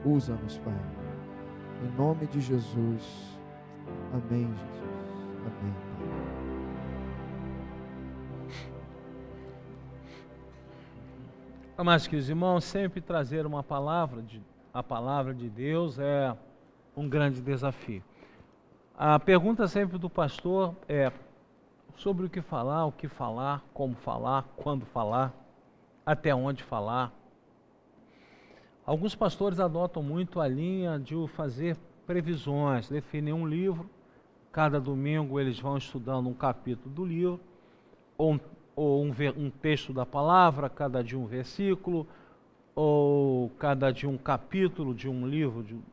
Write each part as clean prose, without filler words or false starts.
Usa-nos, Pai. Em nome de Jesus. Amém, Jesus. Amém, Pai. Mas, queridos irmãos, sempre trazer a palavra de Deus é um grande desafio. A pergunta sempre do pastor é sobre o que falar, como falar, quando falar, até onde falar. Alguns pastores adotam muito a linha de fazer previsões, definem um livro, cada domingo eles vão estudando um capítulo do livro, ou um texto da palavra, cada dia um versículo, ou cada dia um capítulo de um livro.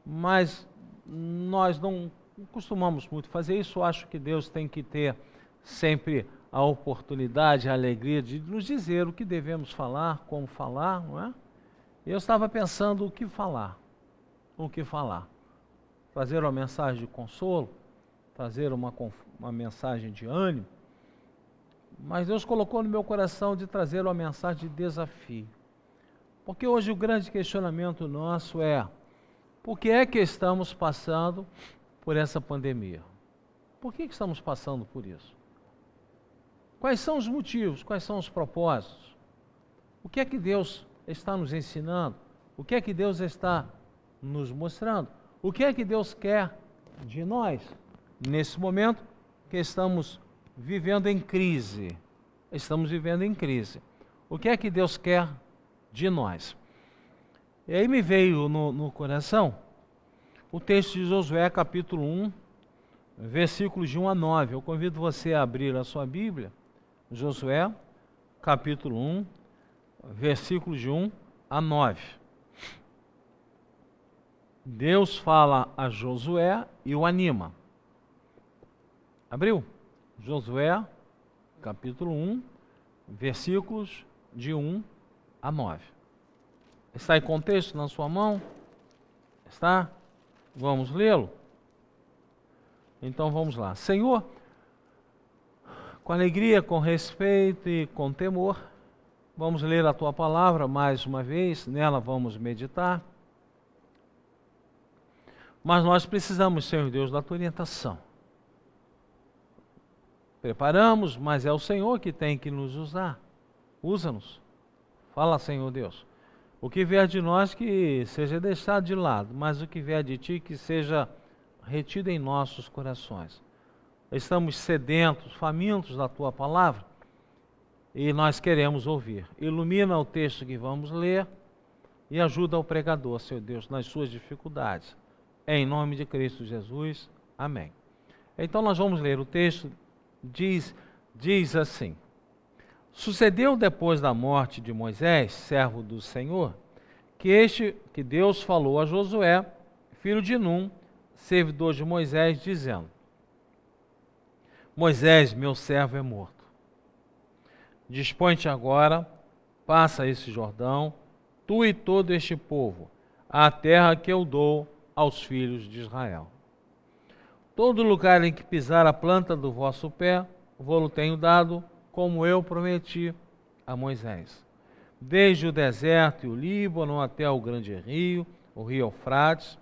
Mas nós não costumamos muito fazer isso. Eu acho que Deus tem que ter sempre a oportunidade, a alegria de nos dizer o que devemos falar, como falar, não é? Eu estava pensando o que falar. Trazer uma mensagem de consolo, trazer uma mensagem de ânimo, mas Deus colocou no meu coração de trazer uma mensagem de desafio. Porque hoje o grande questionamento nosso é: por que é que estamos passando por essa pandemia? Por que estamos passando por isso? Quais são os motivos? Quais são os propósitos? O que é que Deus está nos ensinando? O que é que Deus está nos mostrando? O que é que Deus quer de nós nesse momento que estamos vivendo em crise? Estamos vivendo em crise. O que é que Deus quer de nós? E aí me veio no coração o texto de Josué, capítulo 1, versículos de 1 a 9. Eu convido você a abrir a sua Bíblia. Josué, capítulo 1, versículos de 1 a 9. Deus fala a Josué e o anima. Abriu? Josué, capítulo 1, versículos de 1 a 9. Está em contexto na sua mão? Está? Vamos lê-lo? Então vamos lá. Senhor, com alegria, com respeito e com temor, vamos ler a Tua palavra mais uma vez, nela vamos meditar. Mas nós precisamos, Senhor Deus, da Tua orientação. Preparamos, mas é o Senhor que tem que nos usar. Usa-nos. Fala, Senhor Deus. O que vier de nós que seja deixado de lado, mas o que vier de Ti que seja retido em nossos corações. Estamos sedentos, famintos da Tua palavra e nós queremos ouvir. Ilumina o texto que vamos ler e ajuda o pregador, Senhor Deus, nas suas dificuldades. Em nome de Cristo Jesus. Amém. Então nós vamos ler o texto. Diz assim: Sucedeu depois da morte de Moisés, servo do Senhor, que Deus falou a Josué, filho de Num, servidor de Moisés, dizendo: Moisés, meu servo, é morto. Dispõe-te agora, passa esse Jordão, tu e todo este povo, à terra que eu dou aos filhos de Israel. Todo lugar em que pisar a planta do vosso pé, vou-lo tenho dado, como eu prometi a Moisés. Desde o deserto e o Líbano até o grande rio, o rio Eufrates,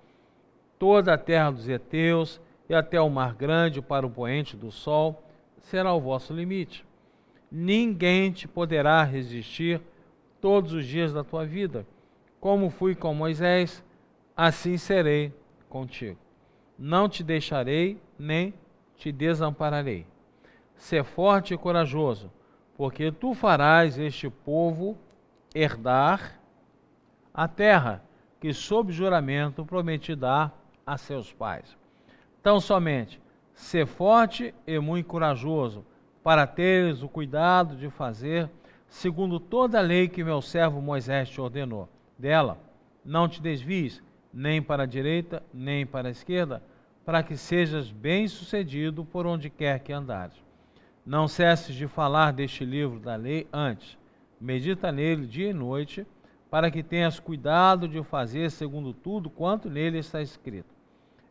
toda a terra dos heteus e até o mar grande para o poente do sol, será o vosso limite. Ninguém te poderá resistir todos os dias da tua vida. Como fui com Moisés, assim serei contigo. Não te deixarei, nem te desampararei. Sê forte e corajoso, porque tu farás este povo herdar a terra que sob juramento prometi dar a seus pais. Tão somente, sê forte e muito corajoso, para teres o cuidado de fazer segundo toda a lei que meu servo Moisés te ordenou. Dela, não te desvies, nem para a direita, nem para a esquerda, para que sejas bem-sucedido por onde quer que andares. Não cesses de falar deste livro da lei antes. Medita nele dia e noite, para que tenhas cuidado de fazer segundo tudo quanto nele está escrito.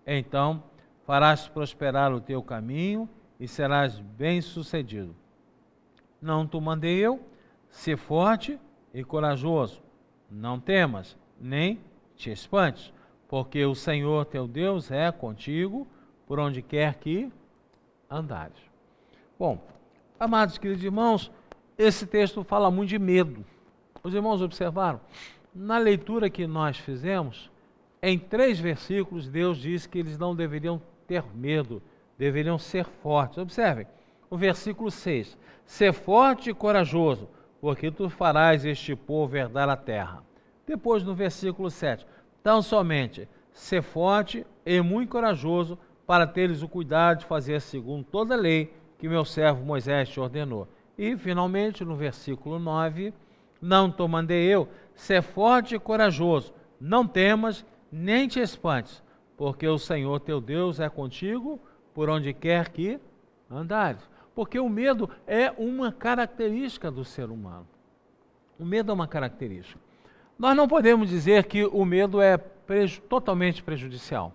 Então farás prosperar o teu caminho e serás bem-sucedido. Não te mandei eu? Sê forte e corajoso. Não temas, nem te espantes, porque o Senhor teu Deus é contigo por onde quer que andares. Bom, amados queridos irmãos, esse texto fala muito de medo. Os irmãos observaram? Na leitura que nós fizemos, em 3 versículos, Deus diz que eles não deveriam ter medo, deveriam ser fortes. Observem, o versículo 6, ser forte e corajoso, porque tu farás este povo herdar a terra. Depois, no versículo 7, tão somente, ser forte e muito corajoso, para teres o cuidado de fazer segundo toda a lei que meu servo Moisés te ordenou. E, finalmente, no versículo 9, não te mandei eu, ser forte e corajoso, não temas, nem te espantes, porque o Senhor teu Deus é contigo por onde quer que andares. Porque o medo é uma característica do ser humano. O medo é uma característica. Nós não podemos dizer que o medo é totalmente prejudicial.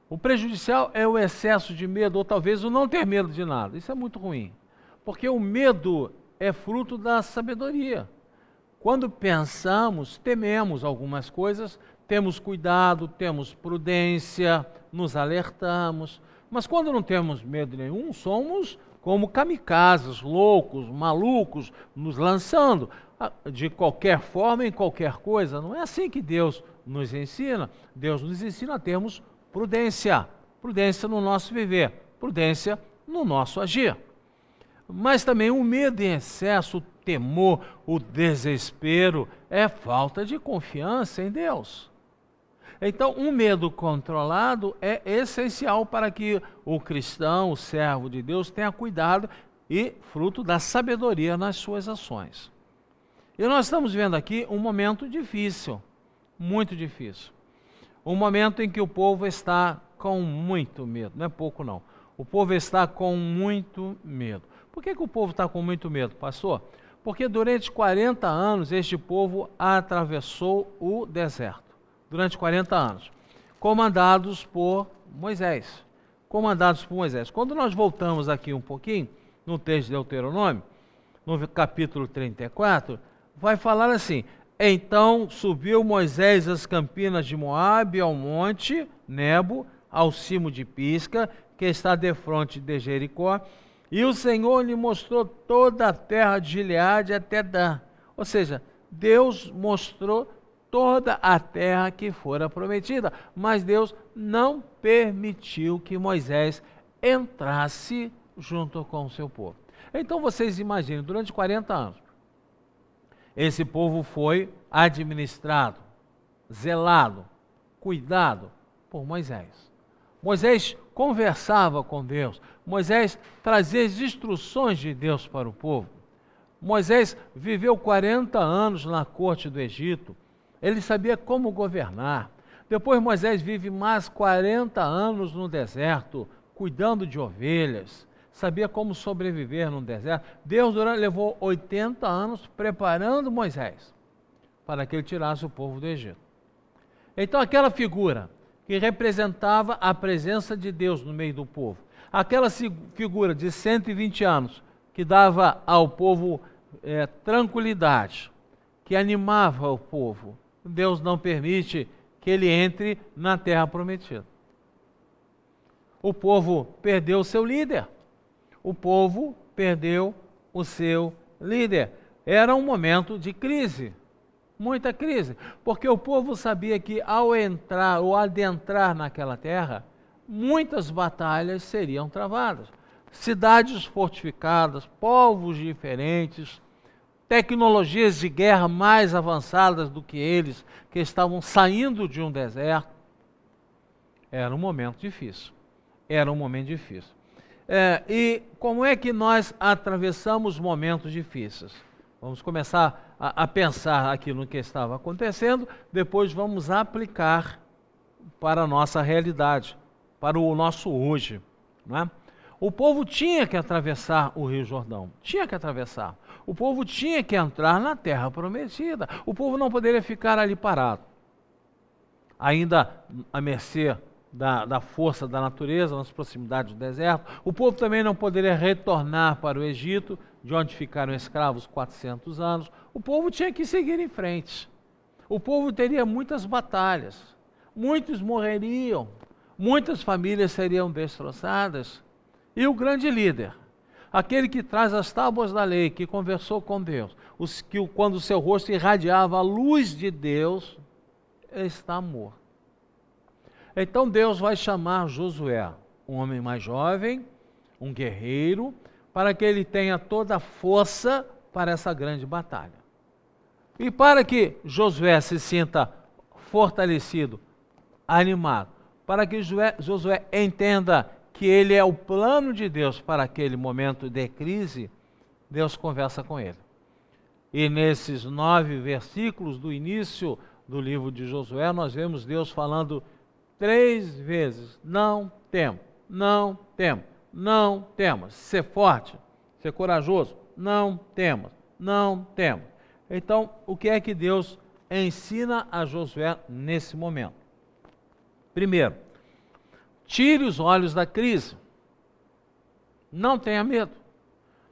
O prejudicial é o excesso de medo, ou talvez o não ter medo de nada. Isso é muito ruim. Porque o medo é fruto da sabedoria. Quando pensamos, tememos algumas coisas, temos cuidado, temos prudência, nos alertamos. Mas quando não temos medo nenhum, somos como kamikazes, loucos, malucos, nos lançando de qualquer forma, em qualquer coisa. Não é assim que Deus nos ensina. Deus nos ensina a termos prudência. Prudência no nosso viver, prudência no nosso agir. Mas também o medo em excesso, o temor, o desespero, é falta de confiança em Deus. Então, um medo controlado é essencial para que o cristão, o servo de Deus, tenha cuidado e fruto da sabedoria nas suas ações. E nós estamos vendo aqui um momento difícil, muito difícil. Um momento em que o povo está com muito medo, não é pouco não. O povo está com muito medo. Por que o povo está com muito medo, pastor? Porque durante 40 anos este povo atravessou o deserto. Durante 40 anos. Comandados por Moisés. Comandados por Moisés. Quando nós voltamos aqui um pouquinho, no texto de Deuteronômio, no capítulo 34, vai falar assim: então subiu Moisés às campinas de Moabe, ao monte Nebo, ao cimo de Pisga, que está defronte de Jericó, e o Senhor lhe mostrou toda a terra de Gileade até Dan. Ou seja, Deus mostrou toda a terra que fora prometida, mas Deus não permitiu que Moisés entrasse junto com o seu povo. Então vocês imaginem, durante 40 anos, esse povo foi administrado, zelado, cuidado por Moisés. Moisés conversava com Deus, Moisés trazia as instruções de Deus para o povo. Moisés viveu 40 anos na corte do Egito, ele sabia como governar. Depois Moisés vive mais 40 anos no deserto, cuidando de ovelhas, sabia como sobreviver no deserto. Deus levou 80 anos preparando Moisés para que ele tirasse o povo do Egito. Então aquela figura que representava a presença de Deus no meio do povo, aquela figura de 120 anos que dava ao povo tranquilidade, que animava o povo, Deus não permite que ele entre na terra prometida. O povo perdeu o seu líder. O povo perdeu o seu líder. Era um momento de crise, muita crise, porque o povo sabia que ao entrar ou adentrar naquela terra, muitas batalhas seriam travadas. Cidades fortificadas, povos diferentes, tecnologias de guerra mais avançadas do que eles, que estavam saindo de um deserto. Era um momento difícil. Era um momento difícil. E como é que nós atravessamos momentos difíceis? Vamos começar a pensar aqui no que estava acontecendo, depois vamos aplicar para a nossa realidade, para o nosso hoje, não é? O povo tinha que atravessar o Rio Jordão, tinha que atravessar. O povo tinha que entrar na terra prometida. O povo não poderia ficar ali parado, ainda à mercê da força da natureza, nas proximidades do deserto. O povo também não poderia retornar para o Egito, de onde ficaram escravos 400 anos. O povo tinha que seguir em frente. O povo teria muitas batalhas, muitos morreriam, muitas famílias seriam destroçadas. E o grande líder, aquele que traz as tábuas da lei, que conversou com Deus, quando o seu rosto irradiava a luz de Deus, está morto. Então Deus vai chamar Josué, um homem mais jovem, um guerreiro, para que ele tenha toda a força para essa grande batalha. E para que Josué se sinta fortalecido, animado, para que Josué entenda que ele é o plano de Deus para aquele momento de crise, Deus conversa com ele. E nesses 9 versículos do início do livro de Josué, nós vemos Deus falando 3 vezes: não temo, não temo, não temas. Ser forte, ser corajoso, não temas, não temas. Então, o que é que Deus ensina a Josué nesse momento? Primeiro, tire os olhos da crise. Não tenha medo.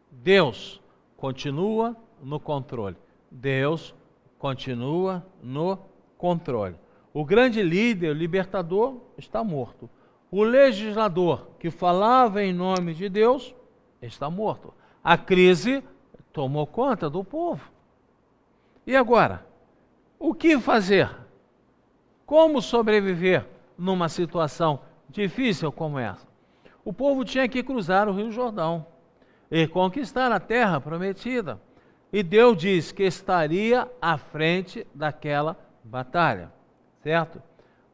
Deus continua no controle. Deus continua no controle. O grande líder, o libertador, está morto. O legislador que falava em nome de Deus está morto. A crise tomou conta do povo. E agora? O que fazer? Como sobreviver numa situação difícil como essa? O povo tinha que cruzar o Rio Jordão e conquistar a terra prometida. E Deus diz que estaria à frente daquela batalha, certo?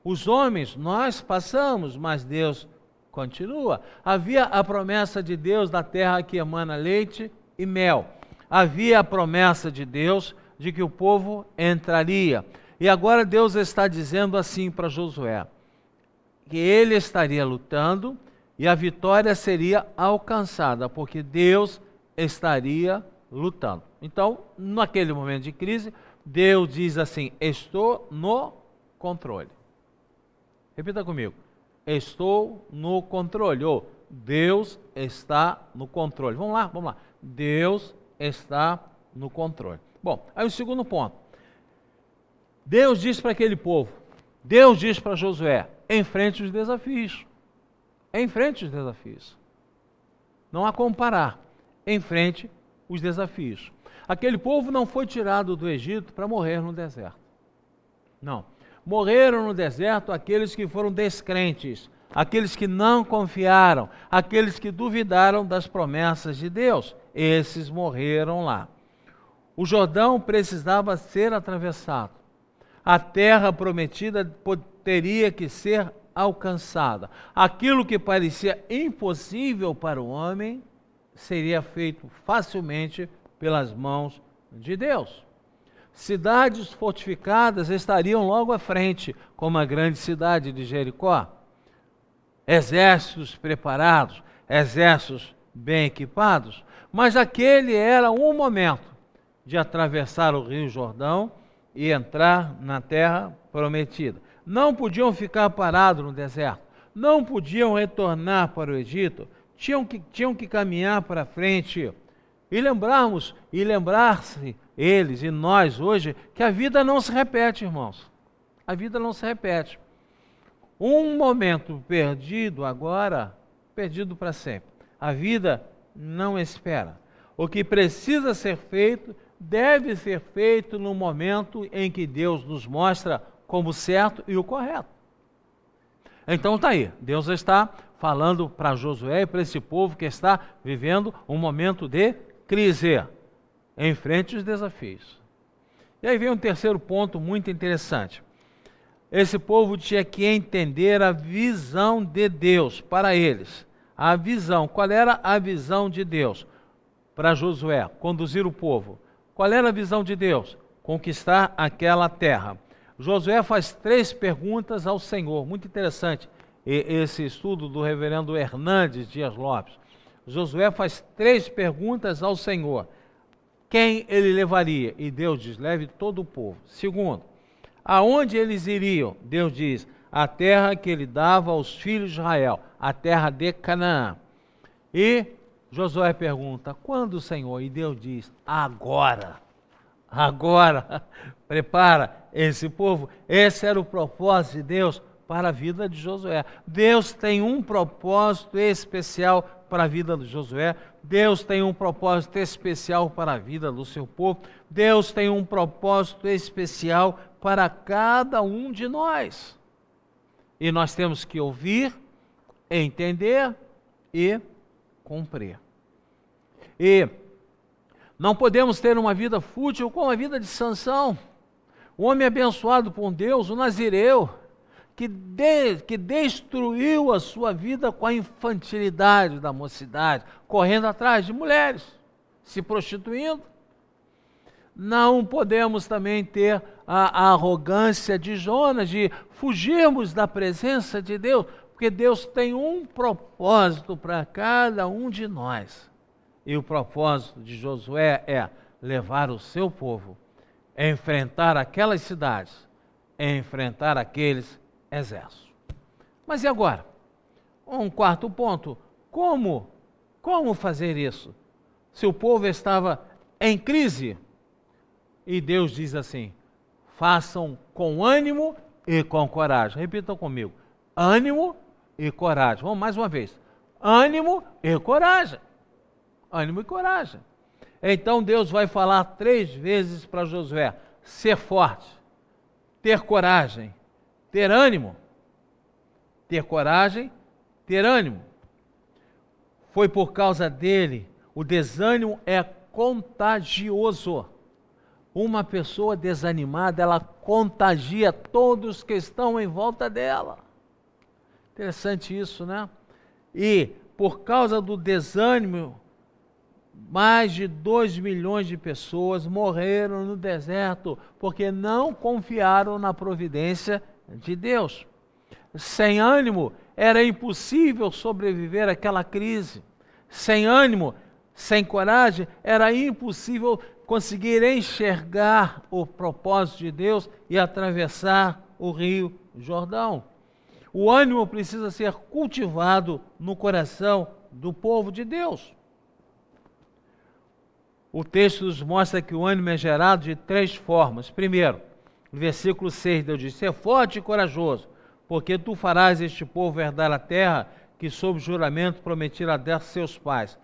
Os homens, nós passamos, mas Deus continua. Havia a promessa de Deus da terra que emana leite e mel. Havia a promessa de Deus de que o povo entraria. E agora Deus está dizendo assim para Josué, que ele estaria lutando e a vitória seria alcançada, porque Deus estaria lutando. Então, naquele momento de crise, Deus diz assim: estou no controle. Repita comigo: estou no controle, ou Deus está no controle. Vamos lá. Deus está no controle. Bom, aí o segundo ponto. Deus diz para aquele povo, Deus diz para Josué: enfrente os desafios. Enfrente os desafios. Não há como parar. Enfrente os desafios. Aquele povo não foi tirado do Egito para morrer no deserto. Não. Morreram no deserto aqueles que foram descrentes, aqueles que não confiaram, aqueles que duvidaram das promessas de Deus. Esses morreram lá. O Jordão precisava ser atravessado. A terra prometida teria que ser alcançada. Aquilo que parecia impossível para o homem seria feito facilmente pelas mãos de Deus. Cidades fortificadas estariam logo à frente, como a grande cidade de Jericó. Exércitos preparados, exércitos bem equipados, mas aquele era um momento de atravessar o Rio Jordão e entrar na terra prometida. Não podiam ficar parados no deserto, não podiam retornar para o Egito, tinham que caminhar para frente e lembrar-se eles e nós hoje que a vida não se repete, irmãos. A vida não se repete. Um momento perdido agora, perdido para sempre. A vida não espera. O que precisa ser feito deve ser feito no momento em que Deus nos mostra como certo e o correto. Então está aí, Deus está falando para Josué e para esse povo que está vivendo um momento de crise. Enfrente os desafios. E aí vem um terceiro ponto muito interessante. Esse povo tinha que entender a visão de Deus para eles. A visão, qual era a visão de Deus para Josué, conduzir o povo? Qual era a visão de Deus? Conquistar aquela terra. Josué faz 3 perguntas ao Senhor, muito interessante esse estudo do reverendo Hernandes Dias Lopes. Josué faz 3 perguntas ao Senhor. Quem ele levaria? E Deus diz: leve todo o povo. Segundo, aonde eles iriam? Deus diz: a terra que ele dava aos filhos de Israel, a terra de Canaã. E Josué pergunta: quando, Senhor? E Deus diz: agora. Agora, prepara, esse povo. Esse era o propósito de Deus para a vida de Josué. Deus tem um propósito especial para a vida de Josué. Deus tem um propósito especial para a vida do seu povo. Deus tem um propósito especial para cada um de nós. E nós temos que ouvir, entender e cumprir. E não podemos ter uma vida fútil como a vida de Sansão, o homem abençoado por Deus, o nazireu, que destruiu a sua vida com a infantilidade da mocidade, correndo atrás de mulheres, se prostituindo. Não podemos também ter a arrogância de Jonas, de fugirmos da presença de Deus, porque Deus tem um propósito para cada um de nós. E o propósito de Josué é levar o seu povo a enfrentar aquelas cidades, a enfrentar aqueles exércitos. Mas e agora? Um quarto ponto, como fazer isso? Se o povo estava em crise, e Deus diz assim, façam com ânimo e com coragem. Repitam comigo, ânimo e coragem. Vamos mais uma vez, ânimo e coragem. Ânimo e coragem. Então Deus vai falar 3 vezes para Josué, ser forte, ter coragem, ter ânimo. Ter coragem, ter ânimo. Foi por causa dele, o desânimo é contagioso. Uma pessoa desanimada, ela contagia todos que estão em volta dela. Interessante isso, né? E por causa do desânimo, mais de 2 milhões de pessoas morreram no deserto, porque não confiaram na providência de Deus. Sem ânimo, era impossível sobreviver àquela crise. Sem ânimo, sem coragem, era impossível conseguir enxergar o propósito de Deus e atravessar o Rio Jordão. O ânimo precisa ser cultivado no coração do povo de Deus. O texto nos mostra que o ânimo é gerado de 3 formas. Primeiro, no versículo 6, Deus diz, ser forte e corajoso, porque tu farás este povo herdar a terra que sob juramento prometera a dar seus pais.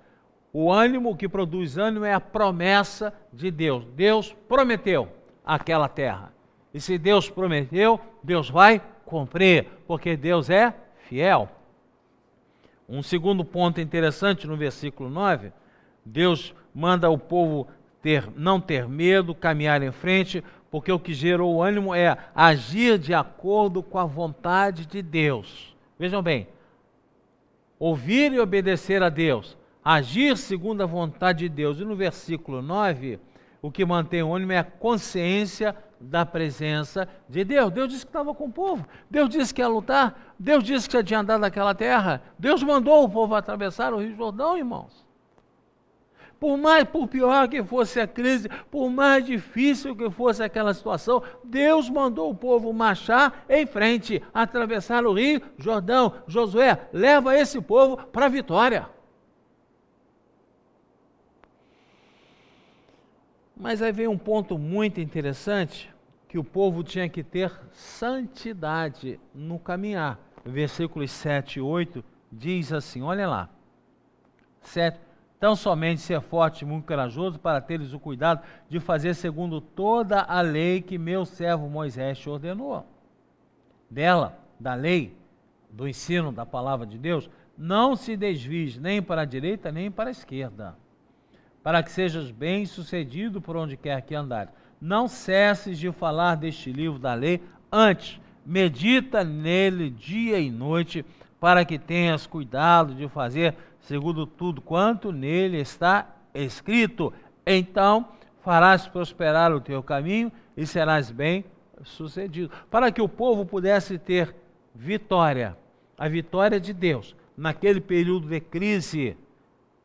O ânimo que produz ânimo é a promessa de Deus. Deus prometeu aquela terra. E se Deus prometeu, Deus vai cumprir, porque Deus é fiel. Um segundo ponto interessante no versículo 9, Deus manda o povo não ter medo, caminhar em frente, porque o que gerou o ânimo é agir de acordo com a vontade de Deus. Vejam bem, ouvir e obedecer a Deus, agir segundo a vontade de Deus. E no versículo 9, o que mantém o ânimo é a consciência da presença de Deus. Deus disse que estava com o povo, Deus disse que ia lutar, Deus disse que tinha andado naquela terra, Deus mandou o povo atravessar o Rio Jordão, irmãos. Por pior que fosse a crise, por mais difícil que fosse aquela situação, Deus mandou o povo marchar em frente, atravessar o Rio Jordão. Josué, leva esse povo para a vitória. Mas aí vem um ponto muito interessante, que o povo tinha que ter santidade no caminhar. Versículos 7 e 8 diz assim, olha lá, 7, tão somente ser forte e muito corajoso para teres o cuidado de fazer segundo toda a lei que meu servo Moisés te ordenou. Da lei, do ensino da palavra de Deus, não se desvies nem para a direita nem para a esquerda, para que sejas bem sucedido por onde quer que andares. Não cesses de falar deste livro da lei, antes medita nele dia e noite, para que tenhas cuidado de fazer segundo tudo quanto nele está escrito. Então farás prosperar o teu caminho e serás bem sucedido. Para que o povo pudesse ter vitória, a vitória de Deus, naquele período de crise,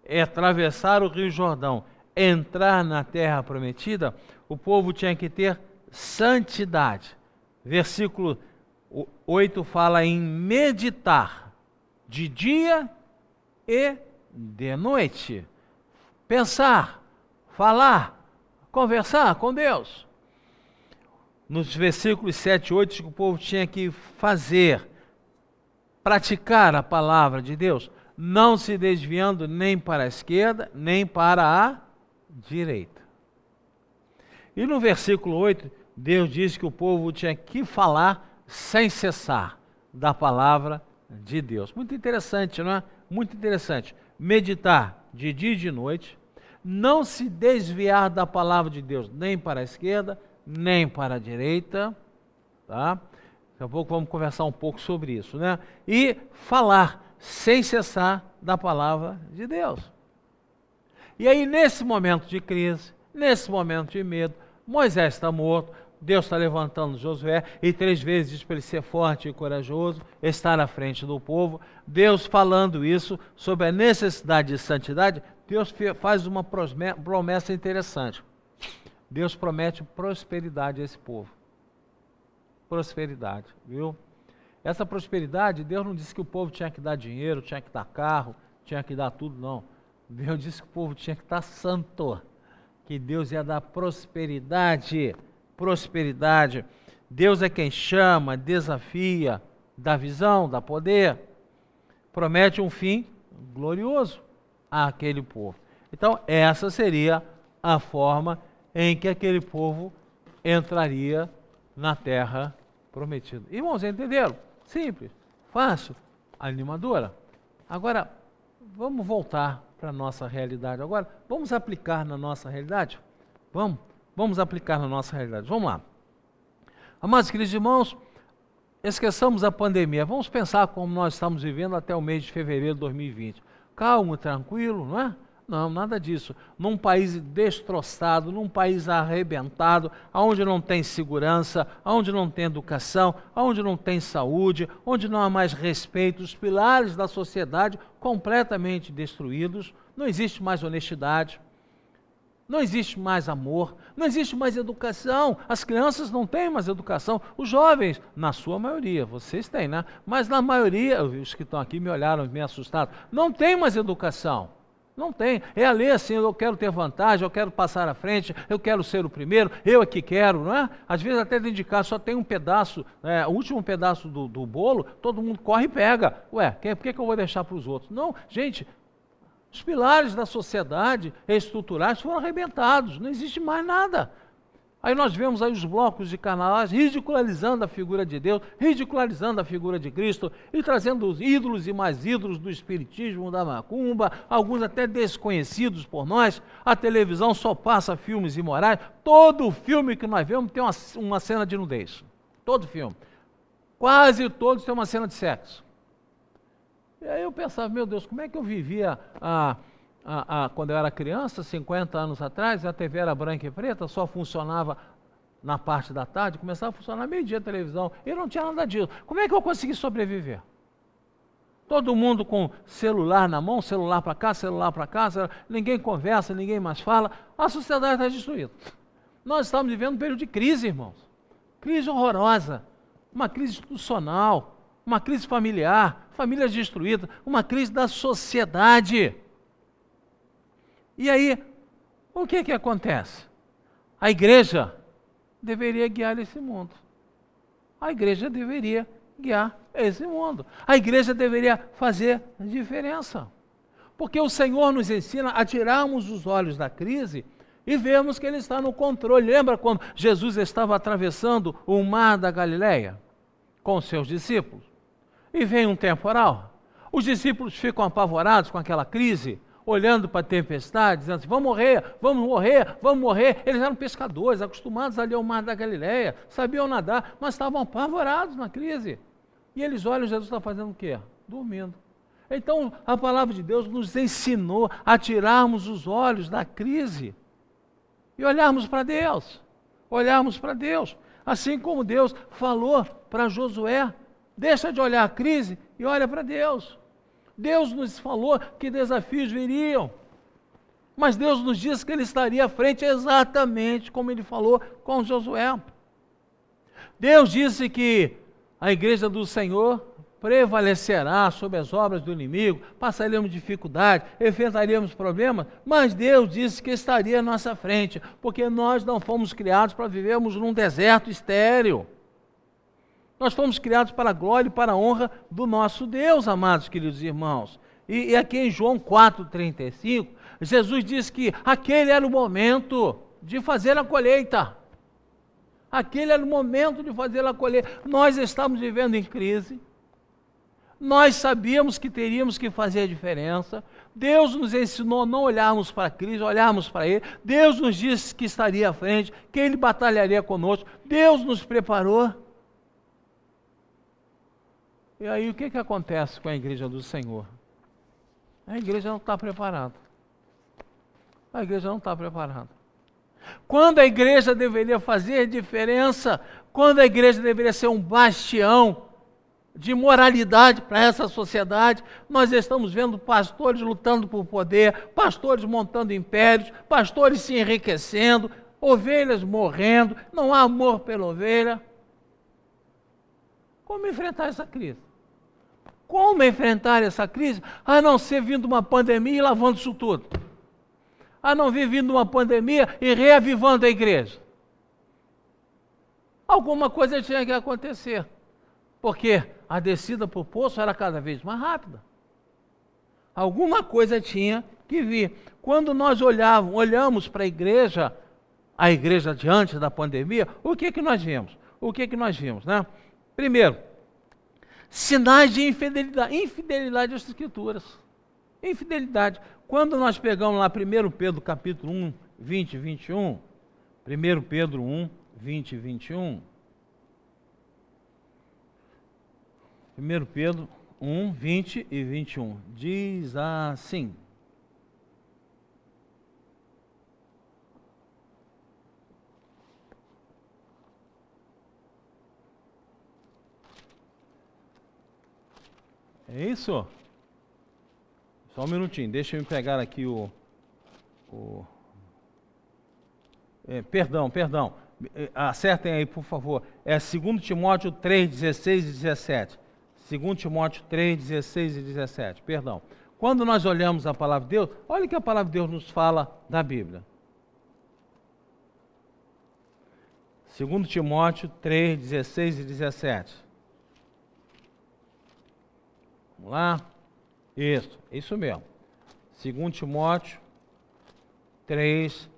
é atravessar o Rio Jordão, entrar na terra prometida, o povo tinha que ter santidade. Versículo 8 fala em meditar de dia e de noite. Pensar, falar, conversar com Deus. nos versículos 7 e 8, que o povo tinha que fazer, praticar a palavra de Deus, não se desviando nem para a esquerda, nem para a direita. E no versículo 8, Deus diz que o povo tinha que falar sem cessar da palavra de Deus. Muito interessante, não é? Muito interessante. Meditar de dia e de noite, não se desviar da palavra de Deus, nem para a esquerda, nem para a direita, tá? Daqui a pouco vamos conversar um pouco sobre isso, né? E falar sem cessar da palavra de Deus. E aí, nesse momento de crise, nesse momento de medo, Moisés está morto, Deus está levantando Josué, e 3 vezes diz para ele ser forte e corajoso, estar à frente do povo. Deus falando isso sobre a necessidade de santidade, Deus faz uma promessa interessante. Deus promete prosperidade a esse povo. Prosperidade, viu? Essa prosperidade, Deus não disse que o povo tinha que dar dinheiro, tinha que dar carro, tinha que dar tudo, não. Deus disse que o povo tinha que estar santo, que Deus ia dar prosperidade, prosperidade. Deus é quem chama, desafia, dá visão, dá poder, promete um fim glorioso àquele povo. Então, essa seria a forma em que aquele povo entraria na terra prometida. Irmãos, entenderam? Simples, fácil, animadora. Agora, vamos voltar para a nossa realidade. Agora, vamos aplicar na nossa realidade? Vamos aplicar na nossa realidade. Vamos lá. Amados queridos irmãos, esqueçamos a pandemia. Vamos pensar como nós estamos vivendo até o mês de fevereiro de 2020. Calmo, tranquilo, não é? Não, nada disso. Num país destroçado, num país arrebentado, onde não tem segurança, onde não tem educação, onde não tem saúde, onde não há mais respeito, os pilares da sociedade completamente destruídos, não existe mais honestidade, não existe mais amor, não existe mais educação, as crianças não têm mais educação, os jovens, na sua maioria, vocês têm, né? Mas na maioria, os que estão aqui me olharam meio assustados, não tem mais educação. Não tem. É a lei assim, eu quero ter vantagem, eu quero passar à frente, eu quero ser o primeiro, eu é que quero, não é? Às vezes até dentro de casa só tem um pedaço, o último pedaço do bolo, todo mundo corre e pega. Ué, por que eu vou deixar para os outros? Não, gente, os pilares da sociedade estruturais foram arrebentados, não existe mais nada. Aí nós vemos aí os blocos de carnavais ridicularizando a figura de Deus, ridicularizando a figura de Cristo e trazendo os ídolos e mais ídolos do espiritismo, da macumba, alguns até desconhecidos por nós. A televisão só passa filmes imorais. Todo filme que nós vemos tem uma cena de nudez. Todo filme. Quase todos têm uma cena de sexo. E aí eu pensava, meu Deus, como é que eu vivia quando eu era criança, 50 anos atrás, a TV era branca e preta, só funcionava na parte da tarde, começava a funcionar meio-dia a televisão, e não tinha nada disso. Como é que eu consegui sobreviver? Todo mundo com celular na mão, celular para cá, ninguém conversa, ninguém mais fala, a sociedade está destruída. Nós estamos vivendo um período de crise, irmãos. Crise horrorosa, uma crise institucional, uma crise familiar, famílias destruídas, uma crise da sociedade. E aí, o que acontece? A igreja deveria guiar esse mundo. A igreja deveria guiar esse mundo. A igreja deveria fazer diferença. Porque o Senhor nos ensina a tirarmos os olhos da crise e vermos que Ele está no controle. Lembra quando Jesus estava atravessando o mar da Galileia com os seus discípulos? E vem um temporal. Os discípulos ficam apavorados com aquela crise, olhando para a tempestade, dizendo assim, vamos morrer, vamos morrer, vamos morrer. Eles eram pescadores, acostumados ali ao mar da Galileia, sabiam nadar, mas estavam apavorados na crise. E eles olham, Jesus está fazendo o quê? Dormindo. Então, a palavra de Deus nos ensinou a tirarmos os olhos da crise e olharmos para Deus. Olharmos para Deus. Assim como Deus falou para Josué, deixa de olhar a crise e olha para Deus. Deus nos falou que desafios viriam, mas Deus nos disse que Ele estaria à frente exatamente como Ele falou com Josué. Deus disse que a igreja do Senhor prevalecerá sobre as obras do inimigo, passaríamos dificuldade, enfrentaríamos problemas, mas Deus disse que estaria à nossa frente, porque nós não fomos criados para vivermos num deserto estéril. Nós fomos criados para a glória e para a honra do nosso Deus, amados queridos irmãos. E aqui em João 4,35, Jesus disse que aquele era o momento de fazer a colheita. Aquele era o momento de fazer a colheita. Nós estamos vivendo em crise. Nós sabíamos que teríamos que fazer a diferença. Deus nos ensinou a não olharmos para a crise, olharmos para Ele. Deus nos disse que estaria à frente, que Ele batalharia conosco. Deus nos preparou. E aí o que acontece com a igreja do Senhor? A igreja não está preparada. A igreja não está preparada. Quando a igreja deveria fazer diferença, quando a igreja deveria ser um bastião de moralidade para essa sociedade, nós estamos vendo pastores lutando por poder, pastores montando impérios, pastores se enriquecendo, ovelhas morrendo, não há amor pela ovelha. Como enfrentar essa crise? Como enfrentar essa crise? A não ser vindo uma pandemia e lavando isso tudo. A não vir vindo uma pandemia e reavivando a igreja. Alguma coisa tinha que acontecer. Porque a descida para o poço era cada vez mais rápida. Alguma coisa tinha que vir. Quando nós olhamos para a igreja diante da pandemia, o que nós vimos? O que nós vimos, né? Primeiro, sinais de infidelidade. Infidelidade às Escrituras. Infidelidade. Quando nós pegamos lá 1 Pedro capítulo 1, 20 e 21, 1 Pedro 1, 20 e 21, 1 Pedro 1, 20 e 21, diz assim: é isso? Só um minutinho, deixa eu pegar aqui perdão. Acertem aí, por favor. É 2 Timóteo 3, 16 e 17. 2 Timóteo 3, 16 e 17. Perdão. Quando nós olhamos a palavra de Deus, olha o que a palavra de Deus nos fala da Bíblia. 2 Timóteo 3, 16 e 17. Vamos lá. Isso mesmo. 2 Timóteo 3,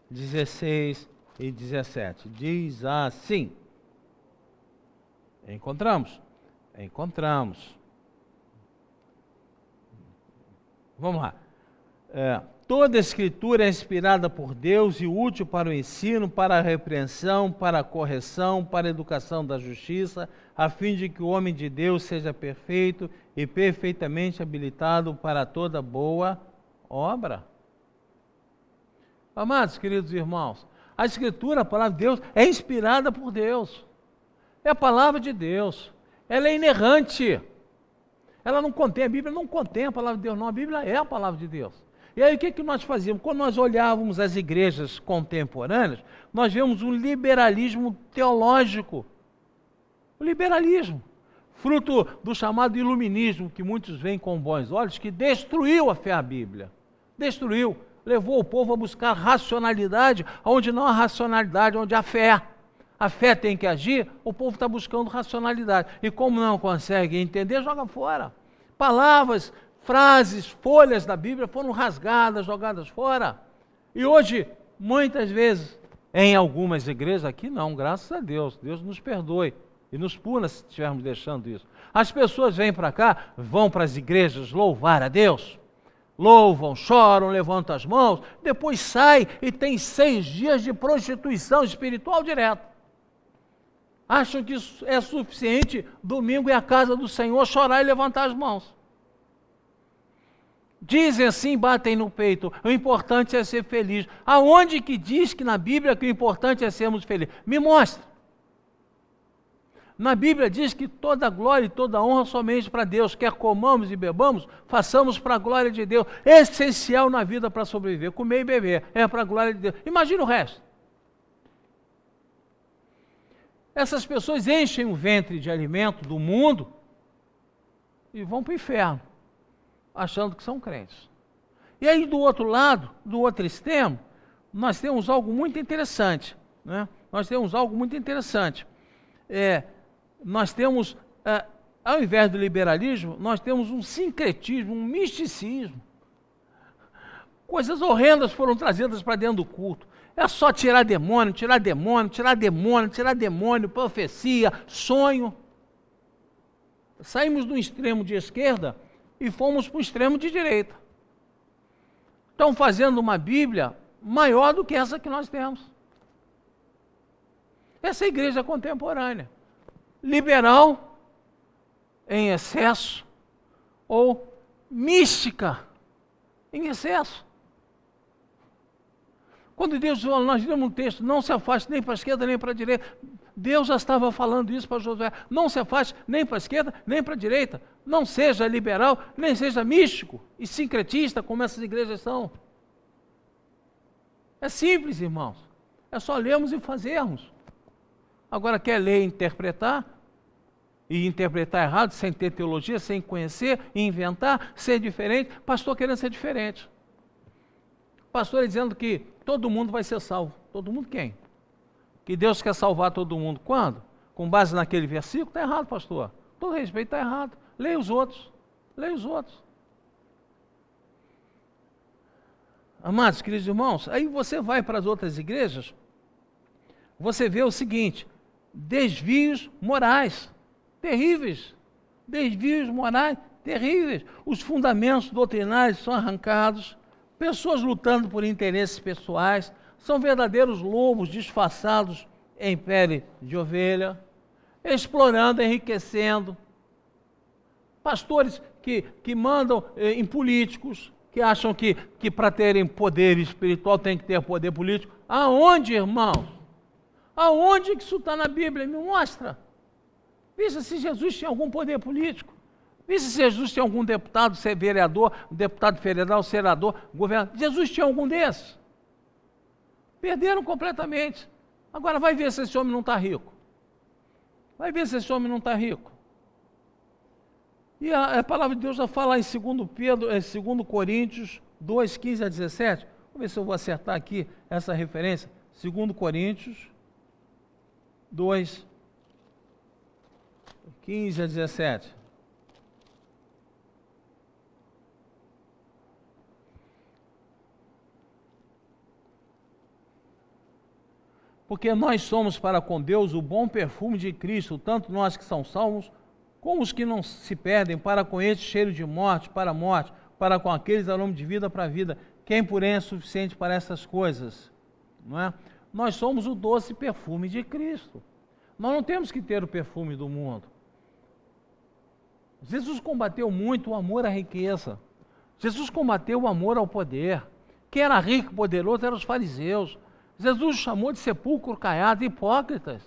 16 e 17. Diz assim. Encontramos? Encontramos. Vamos lá. Toda a Escritura é inspirada por Deus e útil para o ensino, para a repreensão, para a correção, para a educação da justiça, a fim de que o homem de Deus seja perfeito e perfeitamente habilitado para toda boa obra. Amados, queridos irmãos, a Escritura, a palavra de Deus, é inspirada por Deus. É a palavra de Deus. Ela é inerrante. Ela não contém, a Bíblia não contém a palavra de Deus, não. A Bíblia é a palavra de Deus. E aí o que nós fazíamos? Quando nós olhávamos as igrejas contemporâneas, nós vemos um liberalismo teológico. O liberalismo, fruto do chamado iluminismo, que muitos veem com bons olhos, que destruiu a fé à Bíblia. Destruiu, levou o povo a buscar racionalidade, onde não há racionalidade, onde há fé. A fé tem que agir, o povo está buscando racionalidade. E como não consegue entender, joga fora. Palavras, frases, folhas da Bíblia foram rasgadas, jogadas fora. E hoje, muitas vezes, em algumas igrejas, aqui não, graças a Deus, Deus nos perdoe e nos puna se estivermos deixando isso. As pessoas vêm para cá, vão para as igrejas louvar a Deus, louvam, choram, levantam as mãos, depois saem e tem 6 dias de prostituição espiritual direto. Acham que isso é suficiente, domingo é a casa do Senhor, chorar e levantar as mãos. Dizem assim, batem no peito, o importante é ser feliz. Aonde que diz que na Bíblia que o importante é sermos felizes? Me mostra. Na Bíblia diz que toda glória e toda honra somente para Deus. Quer comamos e bebamos, façamos para a glória de Deus. É essencial na vida para sobreviver. Comer e beber é para a glória de Deus. Imagina o resto. Essas pessoas enchem o ventre de alimento do mundo e vão para o inferno, achando que são crentes. E aí, do outro lado, do outro extremo, nós temos algo muito interessante, né? Nós temos algo muito interessante. Nós temos, ao invés do liberalismo, nós temos um sincretismo, um misticismo. Coisas horrendas foram trazidas para dentro do culto. É só tirar demônio, tirar demônio, tirar demônio, tirar demônio, profecia, sonho. Saímos do extremo de esquerda e fomos para o extremo de direita. Estão fazendo uma Bíblia maior do que essa que nós temos. Essa é a igreja contemporânea. Liberal em excesso ou mística em excesso. Quando Deus falou, nós lemos um texto, não se afaste nem para a esquerda nem para a direita. Deus já estava falando isso para Josué. Não se afaste nem para a esquerda nem para a direita. Não seja liberal, nem seja místico e sincretista, como essas igrejas são. É simples, irmãos. É só lermos e fazermos. Agora, quer ler e interpretar errado, sem ter teologia, sem conhecer, inventar, ser diferente. Pastor querendo ser diferente. Pastor dizendo que todo mundo vai ser salvo. Todo mundo quem? Que Deus quer salvar todo mundo. Quando? Com base naquele versículo? Está errado, pastor. Todo respeito, está errado. Leia os outros. Leia os outros. Amados, queridos irmãos, aí você vai para as outras igrejas, você vê o seguinte, desvios morais terríveis. Desvios morais terríveis. Os fundamentos doutrinários são arrancados. Pessoas lutando por interesses pessoais, são verdadeiros lobos disfarçados em pele de ovelha, explorando, enriquecendo. Pastores que mandam em políticos, que acham que para terem poder espiritual tem que ter poder político. Aonde, irmãos? Aonde que isso está na Bíblia? Me mostra. Veja se Jesus tinha algum poder político. Veja se Jesus tinha algum deputado, ser vereador, deputado federal, senador, governador. Jesus tinha algum desses? Perderam completamente. Agora vai ver se esse homem não está rico. Vai ver se esse homem não está rico. E a palavra de Deus já fala em 2 Coríntios 2, 15 a 17. Vamos ver se eu vou acertar aqui essa referência. 2 Coríntios 2, 15 a 17. Porque nós somos para com Deus o bom perfume de Cristo, tanto nós que são salvos, como os que não se perdem, para com estes cheiro de morte, para a morte, para com aqueles a nome de vida para a vida. Quem, porém, é suficiente para essas coisas? Não é? Nós somos o doce perfume de Cristo. Nós não temos que ter o perfume do mundo. Jesus combateu muito o amor à riqueza. Jesus combateu o amor ao poder. Quem era rico e poderoso eram os fariseus. Jesus chamou de sepulcro caiado, hipócritas,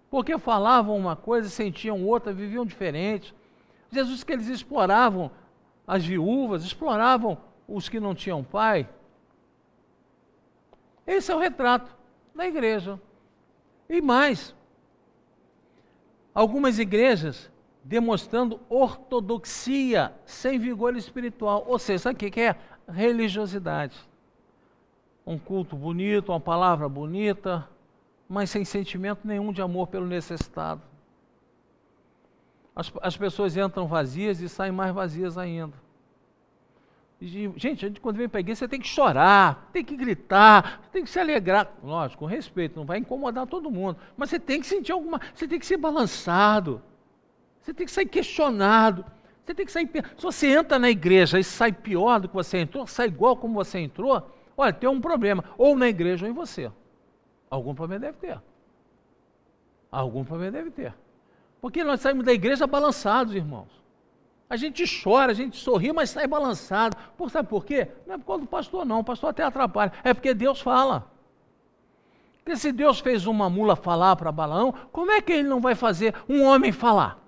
porque falavam uma coisa e sentiam outra, viviam diferente. Jesus que eles exploravam as viúvas, exploravam os que não tinham pai. Esse é o retrato da igreja. E mais, algumas igrejas demonstrando ortodoxia sem vigor espiritual, ou seja, sabe o que é? Religiosidade. Um culto bonito, uma palavra bonita, mas sem sentimento nenhum de amor pelo necessitado. As pessoas entram vazias e saem mais vazias ainda. E, gente, a gente quando vem para a igreja, você tem que chorar, tem que gritar, tem que se alegrar. Lógico, com respeito, não vai incomodar todo mundo, mas você tem que sentir você tem que ser balançado, você tem que sair questionado, você tem que sair... Se você entra na igreja e sai pior do que você entrou, sai igual como você entrou, olha, tem um problema, ou na igreja ou em você. Algum problema deve ter. Algum problema deve ter. Porque nós saímos da igreja balançados, irmãos. A gente chora, a gente sorri, mas sai balançado. Sabe por quê? Não é por causa do pastor, não. O pastor até atrapalha. É porque Deus fala. Porque se Deus fez uma mula falar para Balaão, como é que ele não vai fazer um homem falar?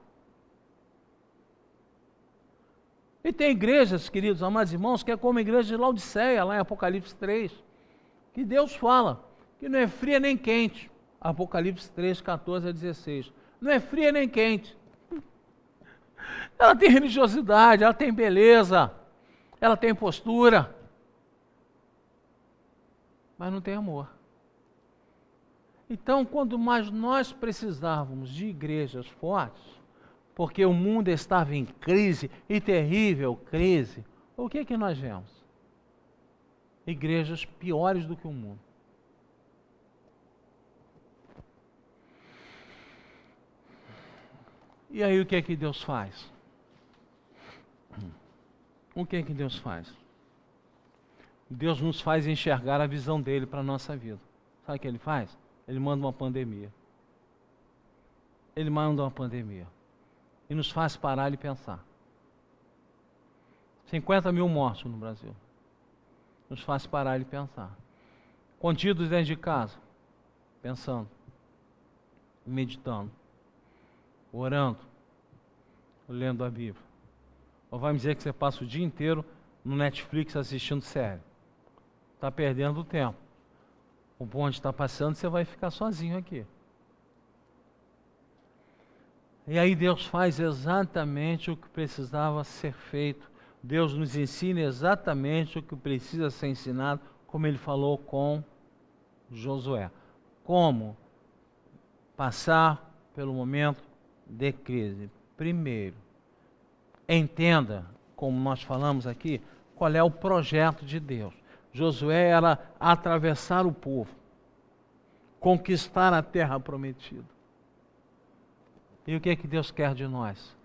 E tem igrejas, queridos amados irmãos, que é como a igreja de Laodiceia, lá em Apocalipse 3, que Deus fala que não é fria nem quente. Apocalipse 3, 14 a 16. Não é fria nem quente. Ela tem religiosidade, ela tem beleza, ela tem postura, mas não tem amor. Então, quando mais nós precisávamos de igrejas fortes, porque o mundo estava em crise, e terrível crise, o que nós vemos? Igrejas piores do que o mundo. E aí o que Deus faz? O que Deus faz? Deus nos faz enxergar a visão dele para a nossa vida. Sabe o que ele faz? Ele manda uma pandemia. Ele manda uma pandemia. E nos faz parar e pensar. 50 mil mortos no Brasil. Nos faz parar e pensar. Contidos dentro de casa. Pensando. Meditando. Orando. Lendo a Bíblia. Ou vai me dizer que você passa o dia inteiro no Netflix assistindo série. Está perdendo o tempo. O bonde está passando, você vai ficar sozinho aqui. E aí Deus faz exatamente o que precisava ser feito. Deus nos ensina exatamente o que precisa ser ensinado, como ele falou com Josué. Como passar pelo momento de crise. Primeiro, entenda, como nós falamos aqui, qual é o projeto de Deus. Josué era atravessar o povo, conquistar a terra prometida. E o que Deus quer de nós?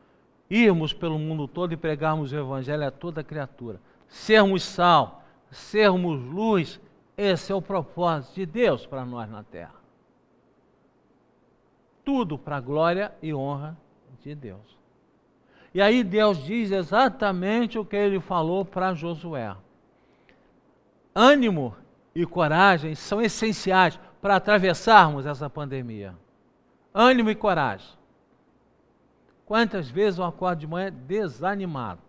Irmos pelo mundo todo e pregarmos o Evangelho a toda criatura. Sermos sal, sermos luz, esse é o propósito de Deus para nós na terra. Tudo para a glória e honra de Deus. E aí Deus diz exatamente o que ele falou para Josué. Ânimo e coragem são essenciais para atravessarmos essa pandemia. Ânimo e coragem. Quantas vezes eu acordo de manhã desanimado?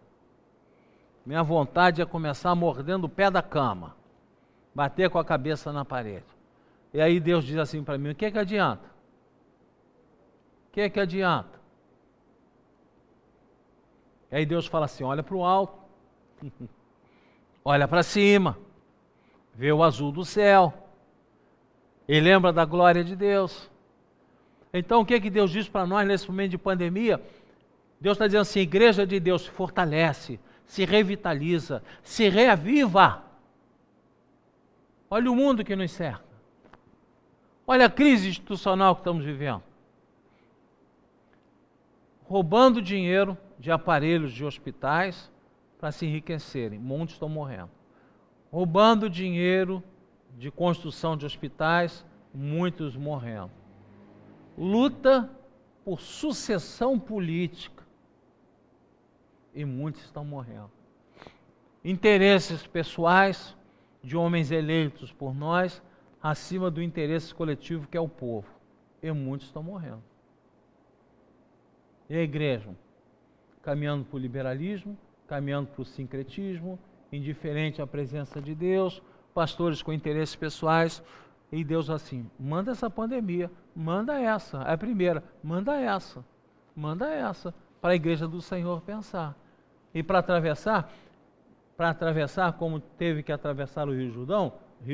Minha vontade é começar mordendo o pé da cama, bater com a cabeça na parede. E aí Deus diz assim para mim, o que adianta? O que adianta? E aí Deus fala assim, olha para o alto, olha para cima, vê o azul do céu, e lembra da glória de Deus. Então o que Deus diz para nós nesse momento de pandemia? Deus está dizendo assim, a igreja de Deus se fortalece, se revitaliza, se reaviva. Olha o mundo que nos cerca. Olha a crise institucional que estamos vivendo. Roubando dinheiro de aparelhos de hospitais para se enriquecerem. Muitos estão morrendo. Roubando dinheiro de construção de hospitais, muitos morrendo. Luta por sucessão política e muitos estão morrendo. Interesses pessoais de homens eleitos por nós acima do interesse coletivo que é o povo e muitos estão morrendo. E a igreja? Caminhando para o liberalismo, caminhando para o sincretismo, indiferente à presença de Deus, pastores com interesses pessoais, e Deus assim, manda essa pandemia, manda essa, é a primeira, manda essa, para a igreja do Senhor pensar. E para atravessar como teve que atravessar o Rio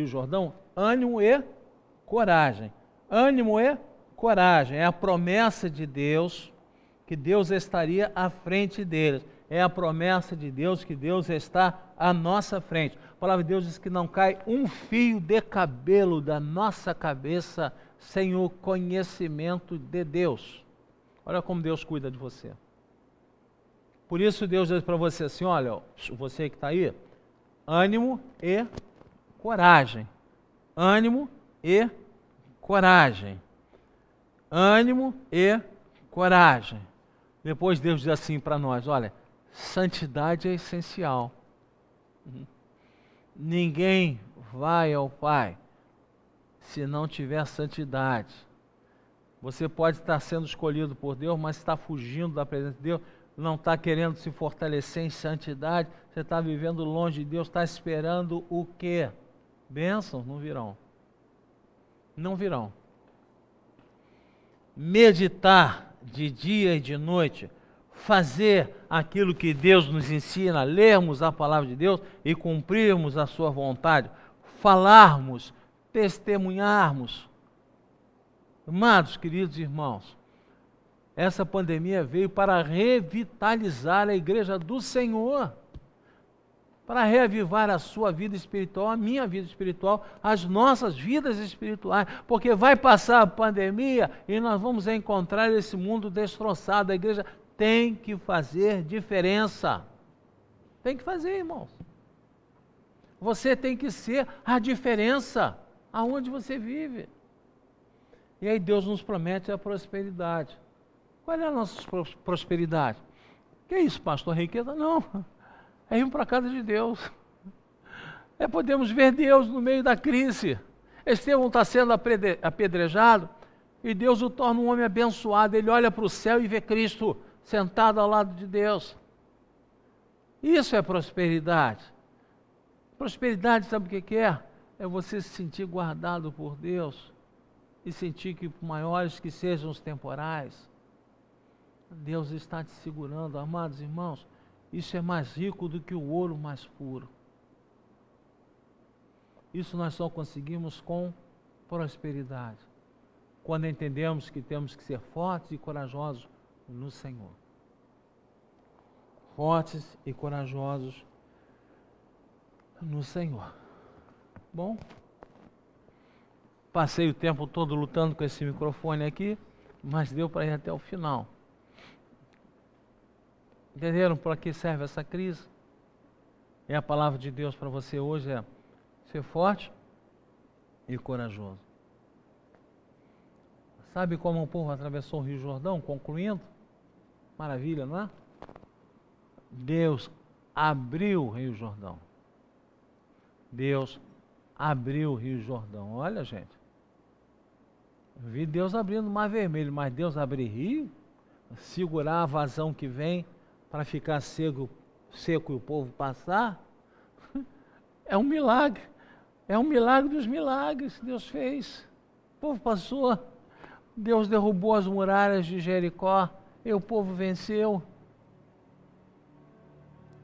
Jordão, ânimo e coragem. Ânimo e coragem, é a promessa de Deus, que Deus estaria à frente deles. É a promessa de Deus que Deus está à nossa frente. A palavra de Deus diz que não cai um fio de cabelo da nossa cabeça sem o conhecimento de Deus. Olha como Deus cuida de você. Por isso Deus diz para você assim, olha, você que está aí, ânimo e coragem. Ânimo e coragem. Ânimo e coragem. Depois Deus diz assim para nós, olha, santidade é essencial. Ninguém vai ao Pai se não tiver santidade. Você pode estar sendo escolhido por Deus, mas está fugindo da presença de Deus, não está querendo se fortalecer em santidade, você está vivendo longe de Deus, está esperando o quê? Bênçãos não virão. Não virão. Meditar de dia e de noite, fazer aquilo que Deus nos ensina, lermos a palavra de Deus e cumprirmos a sua vontade, falarmos, testemunharmos. Amados, queridos irmãos, essa pandemia veio para revitalizar a igreja do Senhor, para reavivar a sua vida espiritual, a minha vida espiritual, as nossas vidas espirituais, porque vai passar a pandemia e nós vamos encontrar esse mundo destroçado. A igreja tem que fazer diferença. Tem que fazer, irmãos. Você tem que ser a diferença aonde você vive. E aí Deus nos promete a prosperidade. Qual é a nossa prosperidade? Que é isso, pastor? Riqueza? Não. É irmos para a casa de Deus. É podermos ver Deus no meio da crise. Estevão está sendo apedrejado e Deus o torna um homem abençoado. Ele olha para o céu e vê Cristo sentado ao lado de Deus. Isso é prosperidade. Prosperidade, sabe o que é? É você se sentir guardado por Deus e sentir que, por maiores que sejam os temporais, Deus está te segurando. Amados irmãos, isso é mais rico do que o ouro mais puro. Isso nós só conseguimos com prosperidade, quando entendemos que temos que ser fortes e corajosos no Senhor. Fortes e corajosos no Senhor. Bom, passei o tempo todo lutando com esse microfone aqui, mas deu para ir até o final. Entenderam para que serve essa crise? E a palavra de Deus para você hoje é ser forte e corajoso. Sabe como o povo atravessou o Rio Jordão? Concluindo, maravilha, não é? Deus abriu o Rio Jordão. Deus abriu o Rio Jordão. Olha, gente, eu vi Deus abrindo o Mar Vermelho, mas Deus abrir rio, segurar a vazão que vem para ficar seco e o povo passar, é um milagre. É um milagre dos milagres que Deus fez. O povo passou, Deus derrubou as muralhas de Jericó e o povo venceu.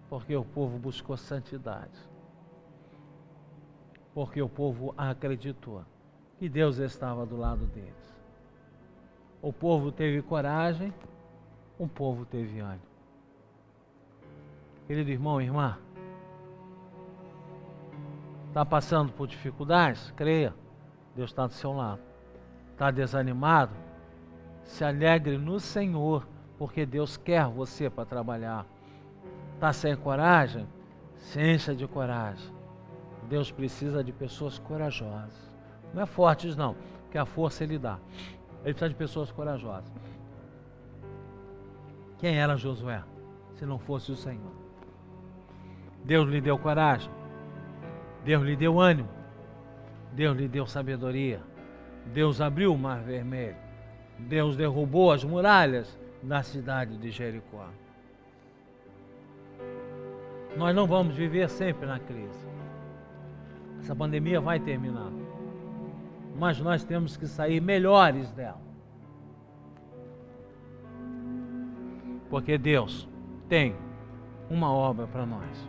Porque o povo buscou santidade. Porque o povo acreditou que Deus estava do lado deles. O povo teve coragem, o povo teve ânimo. Querido irmão e irmã, está passando por dificuldades? Creia, Deus está do seu lado. Está desanimado? Se alegre no Senhor, porque Deus quer você para trabalhar. Está sem coragem? Se encha de coragem. Deus precisa de pessoas corajosas. Não é fortes não, porque a força Ele dá. Ele precisa de pessoas corajosas. Quem era Josué, se não fosse o Senhor? Deus lhe deu coragem. Deus lhe deu ânimo. Deus lhe deu sabedoria. Deus abriu o Mar Vermelho. Deus derrubou as muralhas da cidade de Jericó. Nós não vamos viver sempre na crise. Essa pandemia vai terminar. Mas nós temos que sair melhores dela. Porque Deus tem uma obra para nós.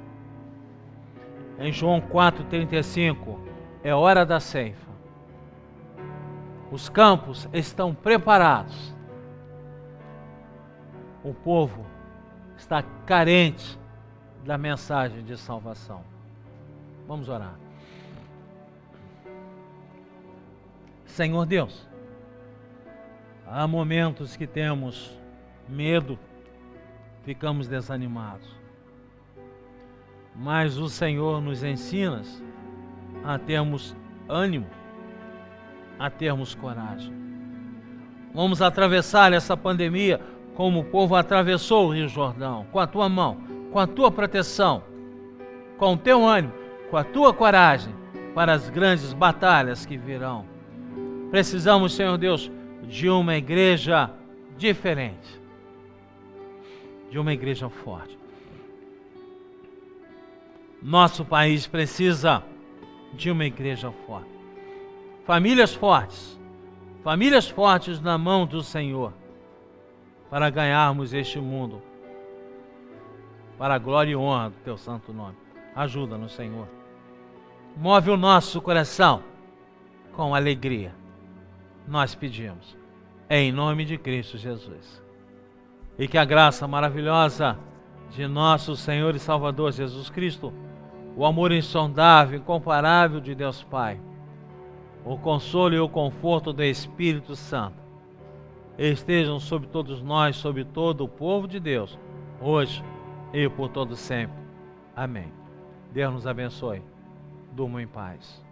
Em João 4,35, é hora da ceifa. Os campos estão preparados. O povo está carente da mensagem de salvação. Vamos orar. Senhor Deus, há momentos que temos medo, ficamos desanimados. Mas o Senhor nos ensina a termos ânimo, a termos coragem. Vamos atravessar essa pandemia como o povo atravessou o Rio Jordão, com a tua mão, com a tua proteção, com o teu ânimo, com a tua coragem para as grandes batalhas que virão. Precisamos, Senhor Deus, de uma igreja diferente, de uma igreja forte. Nosso país precisa de uma igreja forte. Famílias fortes na mão do Senhor, para ganharmos este mundo para a glória e honra do teu santo nome. Ajuda-nos, Senhor. Move o nosso coração com alegria. Nós pedimos, em nome de Cristo Jesus. E que a graça maravilhosa de nosso Senhor e Salvador Jesus Cristo, o amor insondável, incomparável de Deus Pai, o consolo e o conforto do Espírito Santo, estejam sobre todos nós, sobre todo o povo de Deus, hoje e por todo sempre. Amém. Deus nos abençoe. Durmam em paz.